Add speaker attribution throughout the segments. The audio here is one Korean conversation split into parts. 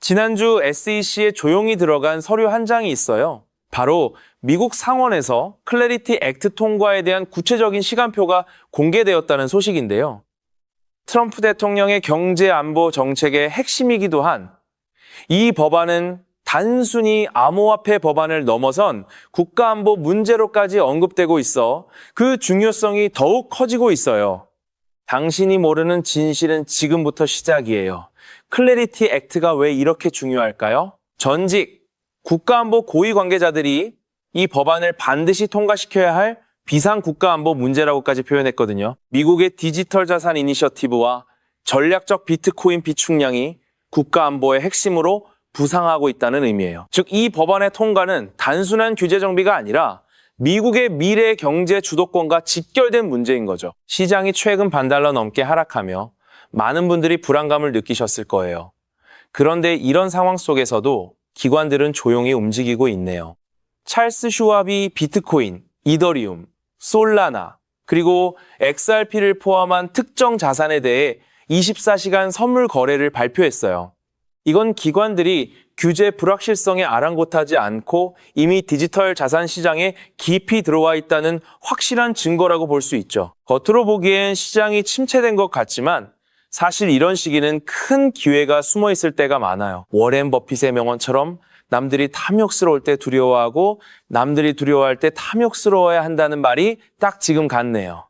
Speaker 1: 지난주 SEC에 조용히 들어간 서류 한 장이 있어요. 바로 미국 상원에서 클래리티 액트 통과에 대한 구체적인 시간표가 공개되었다는 소식인데요. 트럼프 대통령의 경제 안보 정책의 핵심이기도 한 이 법안은 단순히 암호화폐 법안을 넘어선 국가안보 문제로까지 언급되고 있어 그 중요성이 더욱 커지고 있어요. 당신이 모르는 진실은 지금부터 시작이에요. 클래리티 액트가 왜 이렇게 중요할까요? 전직 국가안보 고위 관계자들이 이 법안을 반드시 통과시켜야 할 비상국가안보 문제라고까지 표현했거든요. 미국의 디지털 자산 이니셔티브와 전략적 비트코인 비축량이 국가안보의 핵심으로 부상하고 있다는 의미예요. 즉, 이 법안의 통과는 단순한 규제 정비가 아니라 미국의 미래 경제 주도권과 직결된 문제인 거죠. 시장이 최근 반달러 넘게 하락하며 많은 분들이 불안감을 느끼셨을 거예요. 그런데 이런 상황 속에서도 기관들은 조용히 움직이고 있네요. 찰스 슈왑이 비트코인, 이더리움, 솔라나, 그리고 XRP를 포함한 특정 자산에 대해 24시간 선물 거래를 발표했어요. 이건 기관들이 규제 불확실성에 아랑곳하지 않고 이미 디지털 자산 시장에 깊이 들어와 있다는 확실한 증거라고 볼 수 있죠. 겉으로 보기엔 시장이 침체된 것 같지만 사실 이런 시기는 큰 기회가 숨어 있을 때가 많아요. 워렌 버핏의 명언처럼 남들이 탐욕스러울 때 두려워하고 남들이 두려워할 때 탐욕스러워야 한다는 말이 딱 지금 같네요.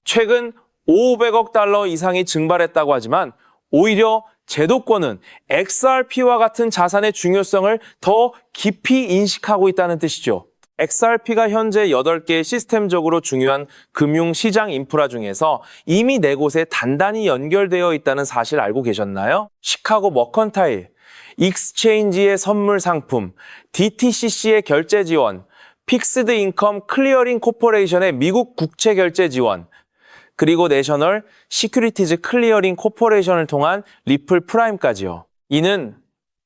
Speaker 1: 최근 500억 달러 이상이 증발했다고 하지만 오히려 제도권은 XRP와 같은 자산의 중요성을 더 깊이 인식하고 있다는 뜻이죠. XRP가 현재 8개의 시스템적으로 중요한 금융시장 인프라 중에서 이미 4곳에 단단히 연결되어 있다는 사실 알고 계셨나요? 시카고 머컨타일, 익스체인지의 선물 상품, DTCC의 결제 지원, 픽스드 인컴 클리어링 코퍼레이션의 미국 국채 결제 지원, 그리고 내셔널 시큐리티즈 클리어링 코퍼레이션을 통한 리플 프라임까지요. 이는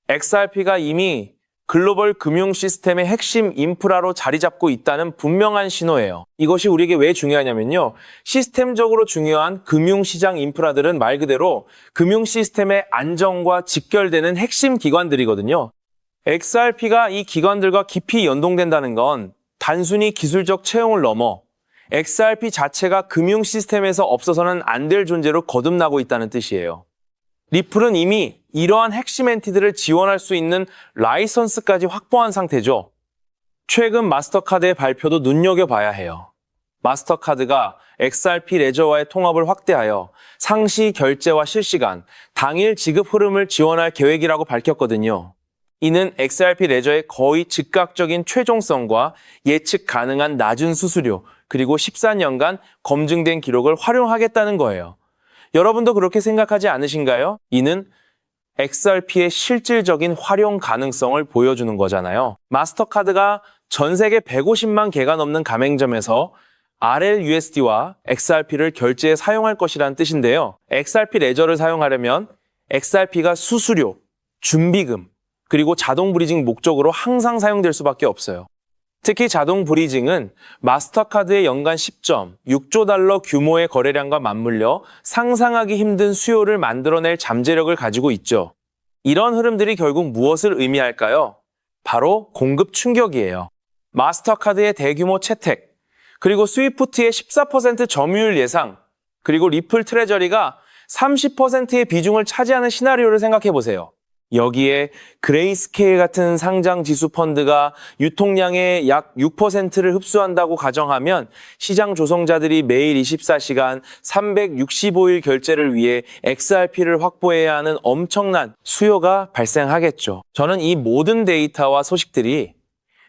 Speaker 1: XRP가 이미 글로벌 금융 시스템의 핵심 인프라로 자리 잡고 있다는 분명한 신호예요. 이것이 우리에게 왜 중요하냐면요. 시스템적으로 중요한 금융시장 인프라들은 말 그대로 금융 시스템의 안정과 직결되는 핵심 기관들이거든요. XRP가 이 기관들과 깊이 연동된다는 건 단순히 기술적 채용을 넘어 XRP 자체가 금융 시스템에서 없어서는 안 될 존재로 거듭나고 있다는 뜻이에요. 리플은 이미 이러한 핵심 엔티들을 지원할 수 있는 라이선스까지 확보한 상태죠. 최근 마스터카드의 발표도 눈여겨봐야 해요. 마스터카드가 XRP 레저와의 통합을 확대하여 상시 결제와 실시간, 당일 지급 흐름을 지원할 계획이라고 밝혔거든요. 이는 XRP 레저의 거의 즉각적인 최종성과 예측 가능한 낮은 수수료, 그리고 14년간 검증된 기록을 활용하겠다는 거예요. 여러분도 그렇게 생각하지 않으신가요? 이는 XRP의 실질적인 활용 가능성을 보여주는 거잖아요. 마스터카드가 전 세계 150만 개가 넘는 가맹점에서 RLUSD와 XRP를 결제에 사용할 것이라는 뜻인데요. XRP 레저를 사용하려면 XRP가 수수료, 준비금, 그리고 자동 브리징 목적으로 항상 사용될 수밖에 없어요. 특히 자동 브리징은 마스터카드의 연간 10.6조 달러 규모의 거래량과 맞물려 상상하기 힘든 수요를 만들어낼 잠재력을 가지고 있죠. 이런 흐름들이 결국 무엇을 의미할까요? 바로 공급 충격이에요. 마스터카드의 대규모 채택, 그리고 스위프트의 14% 점유율 예상, 그리고 리플 트레저리가 30%의 비중을 차지하는 시나리오를 생각해 보세요. 여기에 그레이스케일 같은 상장 지수 펀드가 유통량의 약 6%를 흡수한다고 가정하면 시장 조성자들이 매일 24시간 365일 결제를 위해 XRP를 확보해야 하는 엄청난 수요가 발생하겠죠. 저는 이 모든 데이터와 소식들이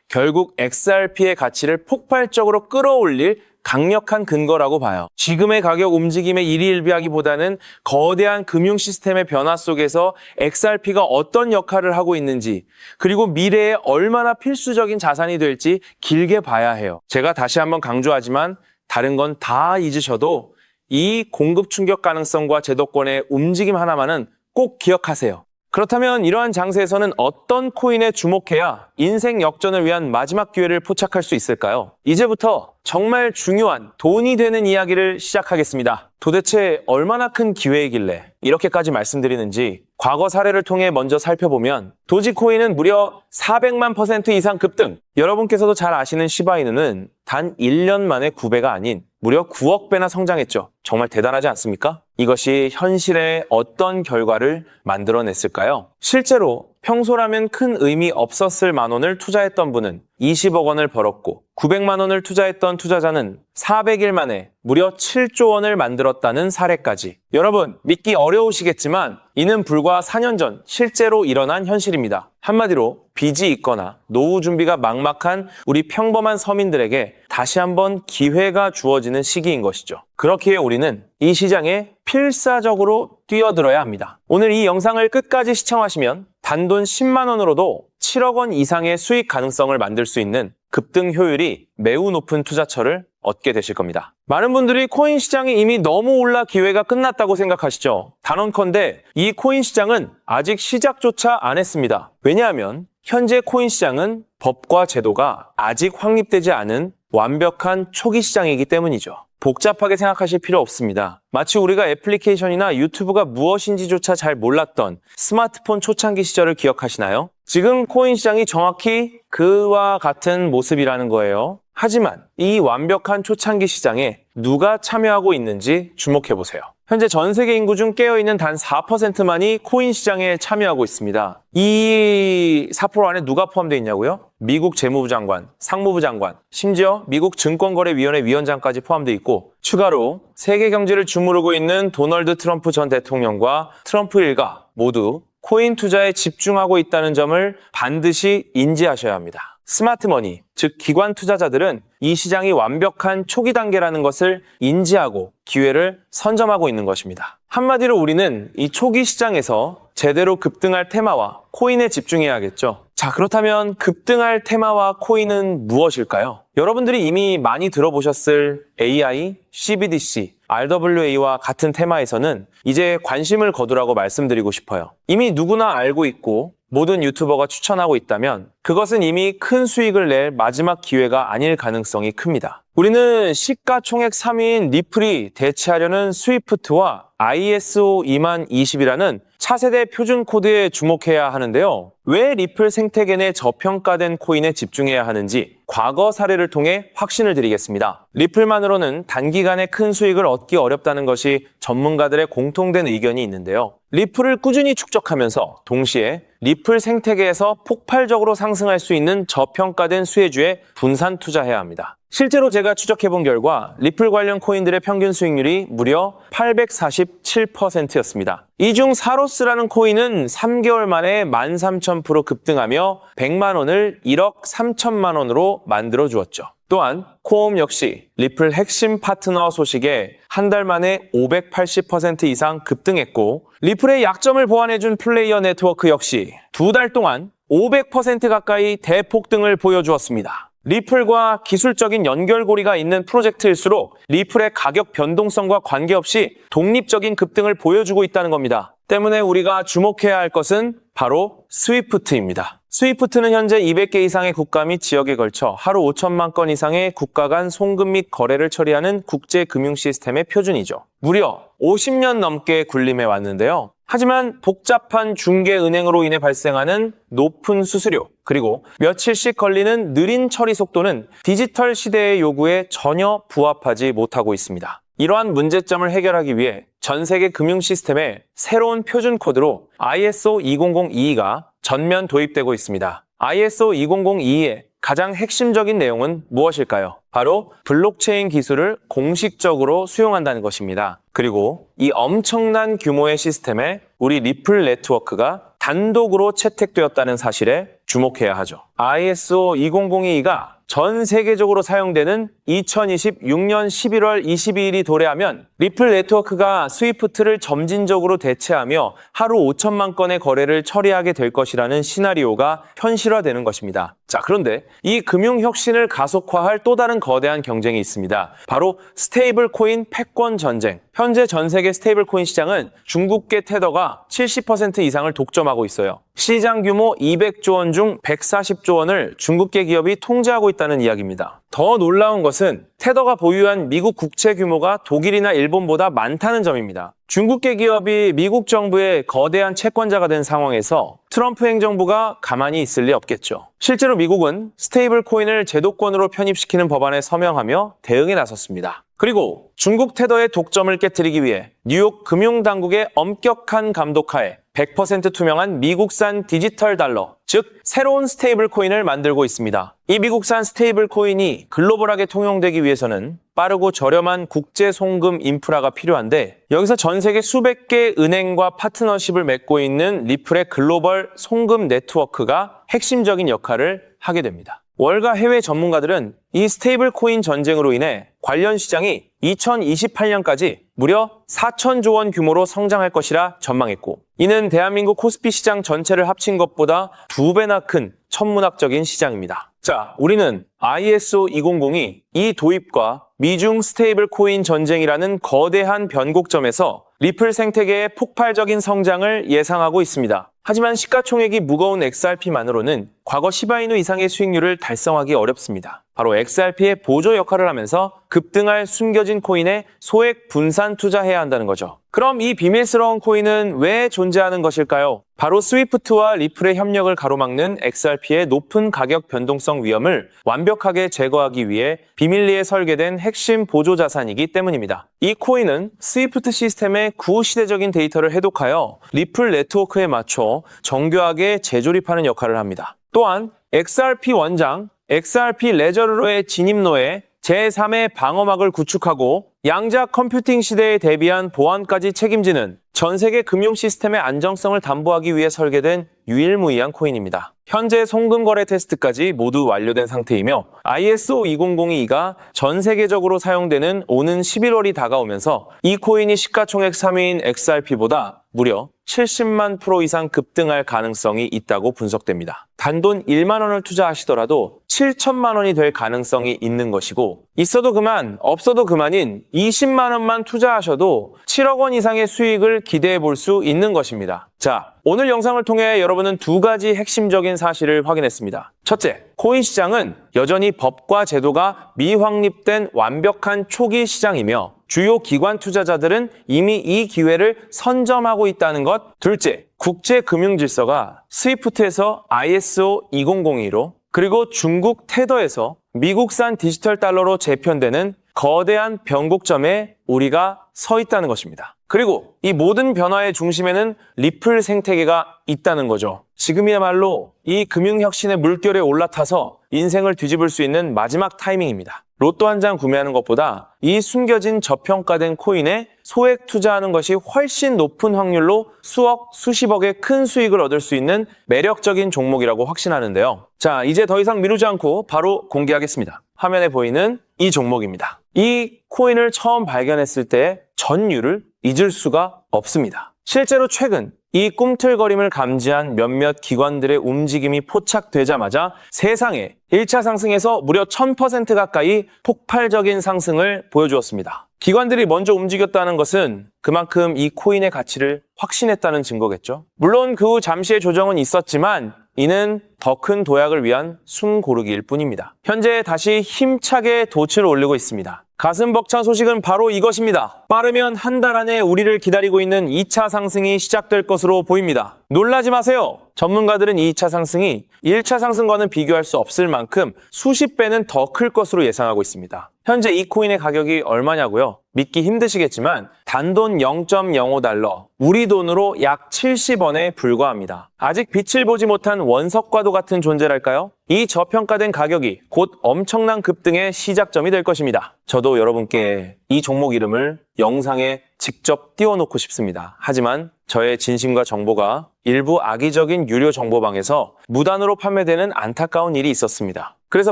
Speaker 1: 결국 XRP의 가치를 폭발적으로 끌어올릴 강력한 근거라고 봐요. 지금의 가격 움직임에 일희일비하기보다는 거대한 금융 시스템의 변화 속에서 XRP가 어떤 역할을 하고 있는지, 그리고 미래에 얼마나 필수적인 자산이 될지 길게 봐야 해요. 제가 다시 한번 강조하지만 다른 건 다 잊으셔도 이 공급 충격 가능성과 제도권의 움직임 하나만은 꼭 기억하세요. 그렇다면 이러한 장세에서는 어떤 코인에 주목해야 인생 역전을 위한 마지막 기회를 포착할 수 있을까요? 이제부터 정말 중요한 돈이 되는 이야기를 시작하겠습니다. 도대체 얼마나 큰 기회이길래 이렇게까지 말씀드리는지 과거 사례를 통해 먼저 살펴보면 도지코인은 무려 400만 % 이상 급등. 여러분께서도 잘 아시는 시바이누는 단 1년 만에 9배가 아닌 무려 9억 배나 성장했죠. 정말 대단하지 않습니까? 이것이 현실에 어떤 결과를 만들어냈을까요? 실제로 평소라면 큰 의미 없었을 만 원을 투자했던 분은 20억 원을 벌었고 900만 원을 투자했던 투자자는 400일 만에 무려 7조 원을 만들었다는 사례까지. 여러분, 믿기 어려우시겠지만 이는 불과 4년 전 실제로 일어난 현실입니다. 한마디로 빚이 있거나 노후 준비가 막막한 우리 평범한 서민들에게 다시 한번 기회가 주어지는 시기인 것이죠. 그렇기에 우리는 이 시장에 필사적으로 뛰어들어야 합니다. 오늘 이 영상을 끝까지 시청하시면 단돈 10만 원으로도 7억 원 이상의 수익 가능성을 만들 수 있는 급등 효율이 매우 높은 투자처를 얻게 되실 겁니다. 많은 분들이 코인 시장이 이미 너무 올라 기회가 끝났다고 생각하시죠. 단언컨대 이 코인 시장은 아직 시작조차 안 했습니다. 왜냐하면 현재 코인 시장은 법과 제도가 아직 확립되지 않은 완벽한 초기 시장이기 때문이죠. 복잡하게 생각하실 필요 없습니다. 마치 우리가 애플리케이션이나 유튜브가 무엇인지조차 잘 몰랐던 스마트폰 초창기 시절을 기억하시나요? 지금 코인 시장이 정확히 그와 같은 모습이라는 거예요. 하지만 이 완벽한 초창기 시장에 누가 참여하고 있는지 주목해보세요. 현재 전 세계 인구 중 깨어있는 단 4%만이 코인 시장에 참여하고 있습니다. 이 4% 안에 누가 포함되어 있냐고요? 미국 재무부 장관, 상무부 장관, 심지어 미국 증권거래위원회 위원장까지 포함되어 있고 추가로 세계 경제를 주무르고 있는 도널드 트럼프 전 대통령과 트럼프 일가 모두 코인 투자에 집중하고 있다는 점을 반드시 인지하셔야 합니다. 스마트머니, 즉 기관 투자자들은 이 시장이 완벽한 초기 단계라는 것을 인지하고 기회를 선점하고 있는 것입니다. 한마디로 우리는 이 초기 시장에서 제대로 급등할 테마와 코인에 집중해야겠죠. 자, 그렇다면 급등할 테마와 코인은 무엇일까요? 여러분들이 이미 많이 들어보셨을 AI, CBDC, RWA와 같은 테마에서는 이제 관심을 거두라고 말씀드리고 싶어요. 이미 누구나 알고 있고 모든 유튜버가 추천하고 있다면 그것은 이미 큰 수익을 낼 마지막 기회가 아닐 가능성이 큽니다. 우리는 시가총액 3위인 리플이 대체하려는 스위프트와 ISO 20020이라는 차세대 표준 코드에 주목해야 하는데요. 왜 리플 생태계 내 저평가된 코인에 집중해야 하는지 과거 사례를 통해 확신을 드리겠습니다. 리플만으로는 단기간에 큰 수익을 얻기 어렵다는 것이 전문가들의 공통된 의견이 있는데요. 리플을 꾸준히 축적하면서 동시에 리플 생태계에서 폭발적으로 상승할 수 있는 저평가된 수혜주에 분산 투자해야 합니다. 실제로 제가 추적해본 결과 리플 관련 코인들의 평균 수익률이 무려 847%였습니다. 이 중 사로스라는 코인은 3개월 만에 13,000% 급등하며 100만 원을 1억 3천만 원으로 만들어 주었죠. 또한 코옴 역시 리플 핵심 파트너 소식에 한 달 만에 580% 이상 급등했고 리플의 약점을 보완해준 플레이어 네트워크 역시 두 달 동안 500% 가까이 대폭등을 보여주었습니다. 리플과 기술적인 연결고리가 있는 프로젝트일수록 리플의 가격 변동성과 관계없이 독립적인 급등을 보여주고 있다는 겁니다. 때문에 우리가 주목해야 할 것은 바로 스위프트입니다. 스위프트는 현재 200개 이상의 국가 및 지역에 걸쳐 하루 5천만 건 이상의 국가 간 송금 및 거래를 처리하는 국제 금융 시스템의 표준이죠. 무려 50년 넘게 군림해 왔는데요. 하지만 복잡한 중개은행으로 인해 발생하는 높은 수수료, 그리고 며칠씩 걸리는 느린 처리 속도는 디지털 시대의 요구에 전혀 부합하지 못하고 있습니다. 이러한 문제점을 해결하기 위해 전 세계 금융 시스템에 새로운 표준 코드로 ISO 20022가 전면 도입되고 있습니다. ISO 20022의 가장 핵심적인 내용은 무엇일까요? 바로 블록체인 기술을 공식적으로 수용한다는 것입니다. 그리고 이 엄청난 규모의 시스템에 우리 리플 네트워크가 단독으로 채택되었다는 사실에 주목해야 하죠. ISO 20022가 전 세계적으로 사용되는 2026년 11월 22일이 도래하면 리플 네트워크가 스위프트를 점진적으로 대체하며 하루 5천만 건의 거래를 처리하게 될 것이라는 시나리오가 현실화되는 것입니다. 자, 그런데 이 금융 혁신을 가속화할 또 다른 거대한 경쟁이 있습니다. 바로 스테이블 코인 패권 전쟁. 현재 전 세계 스테이블 코인 시장은 중국계 테더가 70% 이상을 독점하고 있어요. 시장 규모 200조 원 중 140조 원을 중국계 기업이 통제하고 있다는 이야기입니다. 더 놀라운 것은 테더가 보유한 미국 국채 규모가 독일이나 일본보다 많다는 점입니다. 중국계 기업이 미국 정부의 거대한 채권자가 된 상황에서 트럼프 행정부가 가만히 있을 리 없겠죠. 실제로 미국은 스테이블 코인을 제도권으로 편입시키는 법안에 서명하며 대응에 나섰습니다. 그리고 중국 테더의 독점을 깨뜨리기 위해 뉴욕 금융당국의 엄격한 감독하에 100% 투명한 미국산 디지털 달러, 즉 새로운 스테이블 코인을 만들고 있습니다. 이 미국산 스테이블 코인이 글로벌하게 통용되기 위해서는 빠르고 저렴한 국제 송금 인프라가 필요한데, 여기서 전 세계 수백 개 은행과 파트너십을 맺고 있는 리플의 글로벌 송금 네트워크가 핵심적인 역할을 하게 됩니다. 월가 해외 전문가들은 이 스테이블 코인 전쟁으로 인해 관련 시장이 2028년까지 무려 4천조 원 규모로 성장할 것이라 전망했고, 이는 대한민국 코스피 시장 전체를 합친 것보다 2배나 큰 천문학적인 시장입니다. 자, 우리는 ISO 2002 이 도입과 미중 스테이블 코인 전쟁이라는 거대한 변곡점에서 리플 생태계의 폭발적인 성장을 예상하고 있습니다. 하지만 시가총액이 무거운 XRP만으로는 과거 시바이누 이상의 수익률을 달성하기 어렵습니다. 바로 XRP의 보조 역할을 하면서 급등할 숨겨진 코인에 소액 분산 투자해야 한다는 거죠. 그럼 이 비밀스러운 코인은 왜 존재하는 것일까요? 바로 스위프트와 리플의 협력을 가로막는 XRP의 높은 가격 변동성 위험을 완벽하게 제거하기 위해 비밀리에 설계된 핵심 보조 자산이기 때문입니다. 이 코인은 스위프트 시스템의 구시대적인 데이터를 해독하여 리플 네트워크에 맞춰 정교하게 재조립하는 역할을 합니다. 또한 XRP 원장, XRP 레저러의 진입로에 제3의 방어막을 구축하고 양자 컴퓨팅 시대에 대비한 보안까지 책임지는 전 세계 금융 시스템의 안정성을 담보하기 위해 설계된 유일무이한 코인입니다. 현재 송금 거래 테스트까지 모두 완료된 상태이며 ISO 2002가 전 세계적으로 사용되는 오는 11월이 다가오면서 이 코인이 시가총액 3위인 XRP보다 무려 70만 프로 이상 급등할 가능성이 있다고 분석됩니다. 단돈 1만 원을 투자하시더라도 7천만 원이 될 가능성이 있는 것이고, 있어도 그만, 없어도 그만인 20만 원만 투자하셔도 7억 원 이상의 수익을 기대해 볼 수 있는 것입니다. 자, 오늘 영상을 통해 여러분은 두 가지 핵심적인 사실을 확인했습니다. 첫째, 코인 시장은 여전히 법과 제도가 미확립된 완벽한 초기 시장이며 주요 기관 투자자들은 이미 이 기회를 선점하고 있다는 것. 둘째, 국제 금융 질서가 스위프트에서 ISO 2002로 그리고 중국 테더에서 미국산 디지털 달러로 재편되는 거대한 변곡점에 우리가 서 있다는 것입니다. 그리고 이 모든 변화의 중심에는 리플 생태계가 있다는 거죠. 지금이야말로 이 금융혁신의 물결에 올라타서 인생을 뒤집을 수 있는 마지막 타이밍입니다. 로또 한 장 구매하는 것보다 이 숨겨진 저평가된 코인에 소액 투자하는 것이 훨씬 높은 확률로 수억, 수십억의 큰 수익을 얻을 수 있는 매력적인 종목이라고 확신하는데요. 자, 이제 더 이상 미루지 않고 바로 공개하겠습니다. 화면에 보이는 이 종목입니다. 이 코인을 처음 발견했을 때 전율을 잊을 수가 없습니다. 실제로 최근 이 꿈틀거림을 감지한 몇몇 기관들의 움직임이 포착되자마자 세상에 1차 상승에서 무려 1000% 가까이 폭발적인 상승을 보여주었습니다. 기관들이 먼저 움직였다는 것은 그만큼 이 코인의 가치를 확신했다는 증거겠죠. 물론 그 후 잠시의 조정은 있었지만 이는 더 큰 도약을 위한 숨고르기일 뿐입니다. 현재 다시 힘차게 돛을 올리고 있습니다. 가슴 벅찬 소식은 바로 이것입니다. 빠르면 한 달 안에 우리를 기다리고 있는 2차 상승이 시작될 것으로 보입니다. 놀라지 마세요. 전문가들은 이 2차 상승이 1차 상승과는 비교할 수 없을 만큼 수십 배는 더 클 것으로 예상하고 있습니다. 현재 이 코인의 가격이 얼마냐고요? 믿기 힘드시겠지만 단돈 0.05달러, 우리 돈으로 약 70원에 불과합니다. 아직 빛을 보지 못한 원석과도 같은 존재랄까요? 이 저평가된 가격이 곧 엄청난 급등의 시작점이 될 것입니다. 저도 여러분께 이 종목 이름을 영상에 직접 띄워놓고 싶습니다. 하지만 저의 진심과 정보가 일부 악의적인 유료 정보방에서 무단으로 판매되는 안타까운 일이 있었습니다. 그래서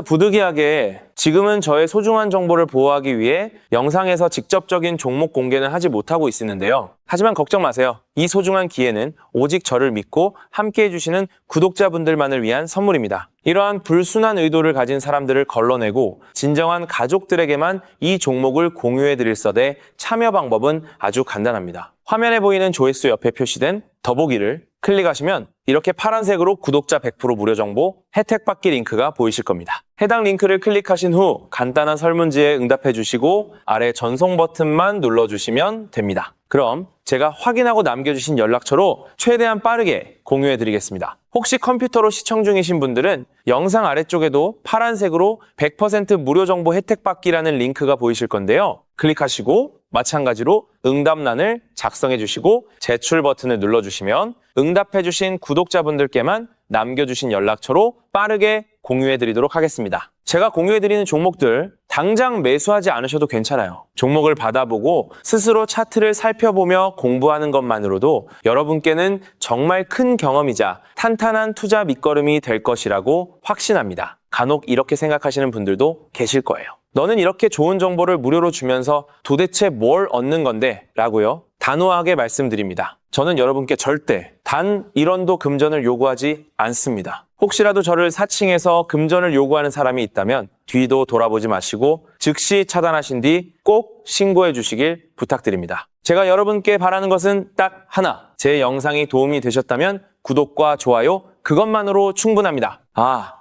Speaker 1: 부득이하게 지금은 저의 소중한 정보를 보호하기 위해 영상에서 직접적인 종목 공개는 하지 못하고 있었는데요. 하지만 걱정 마세요. 이 소중한 기회는 오직 저를 믿고 함께해 주시는 구독자분들만을 위한 선물입니다. 이러한 불순한 의도를 가진 사람들을 걸러내고 진정한 가족들에게만 이 종목을 공유해 드릴 서대 참여 방법은 아주 간단합니다. 화면에 보이는 조회수 옆에 표시된 더보기를 클릭하시면 이렇게 파란색으로 구독자 100% 무료 정보 혜택 받기 링크가 보이실 겁니다. 해당 링크를 클릭하신 후 간단한 설문지에 응답해 주시고 아래 전송 버튼만 눌러주시면 됩니다. 그럼 제가 확인하고 남겨주신 연락처로 최대한 빠르게 공유해 드리겠습니다. 혹시 컴퓨터로 시청 중이신 분들은 영상 아래쪽에도 파란색으로 100% 무료 정보 혜택 받기라는 링크가 보이실 건데요. 클릭하시고 마찬가지로 응답란을 작성해 주시고 제출 버튼을 눌러주시면 응답해 주신 구독자분들께만 남겨주신 연락처로 빠르게 공유해 드리도록 하겠습니다. 제가 공유해 드리는 종목들 당장 매수하지 않으셔도 괜찮아요. 종목을 받아보고 스스로 차트를 살펴보며 공부하는 것만으로도 여러분께는 정말 큰 경험이자 탄탄한 투자 밑거름이 될 것이라고 확신합니다. 간혹 이렇게 생각하시는 분들도 계실 거예요. 너는 이렇게 좋은 정보를 무료로 주면서 도대체 뭘 얻는 건데? 라고요. 단호하게 말씀드립니다. 저는 여러분께 절대 단 1원도 금전을 요구하지 않습니다. 혹시라도 저를 사칭해서 금전을 요구하는 사람이 있다면 뒤도 돌아보지 마시고 즉시 차단하신 뒤 꼭 신고해 주시길 부탁드립니다. 제가 여러분께 바라는 것은 딱 하나. 제 영상이 도움이 되셨다면 구독과 좋아요 그것만으로 충분합니다.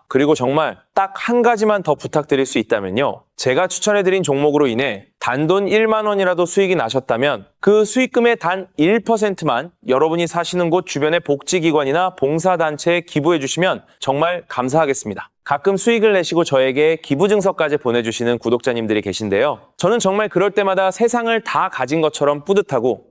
Speaker 1: 그리고 정말 딱 한 가지만 더 부탁드릴 수 있다면요. 제가 추천해드린 종목으로 인해 단돈 1만 원이라도 수익이 나셨다면 그 수익금의 단 1%만 여러분이 사시는 곳 주변의 복지기관이나 봉사단체에 기부해 주시면 정말 감사하겠습니다. 가끔 수익을 내시고 저에게 기부증서까지 보내주시는 구독자님들이 계신데요. 저는 정말 그럴 때마다 세상을 다 가진 것처럼 뿌듯하고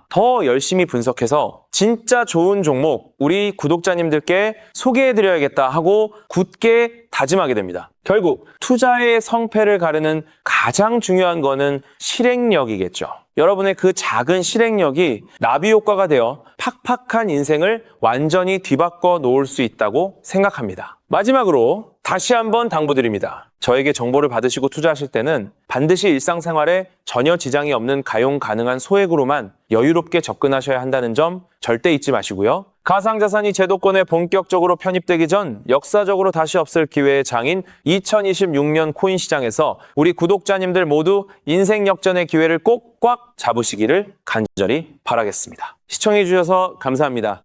Speaker 1: 더 열심히 분석해서 진짜 좋은 종목 우리 구독자님들께 소개해드려야겠다 하고 굳게 다짐하게 됩니다. 결국 투자의 성패를 가르는 가장 중요한 거는 실행력이겠죠. 여러분의 그 작은 실행력이 나비 효과가 되어 팍팍한 인생을 완전히 뒤바꿔 놓을 수 있다고 생각합니다. 마지막으로 다시 한번 당부드립니다. 저에게 정보를 받으시고 투자하실 때는 반드시 일상생활에 전혀 지장이 없는 가용 가능한 소액으로만 여유롭게 접근하셔야 한다는 점 절대 잊지 마시고요. 가상자산이 제도권에 본격적으로 편입되기 전 역사적으로 다시 없을 기회의 장인 2026년 코인 시장에서 우리 구독자님들 모두 인생 역전의 기회를 꼭 꽉 잡으시기를 간절히 바라겠습니다. 시청해 주셔서 감사합니다.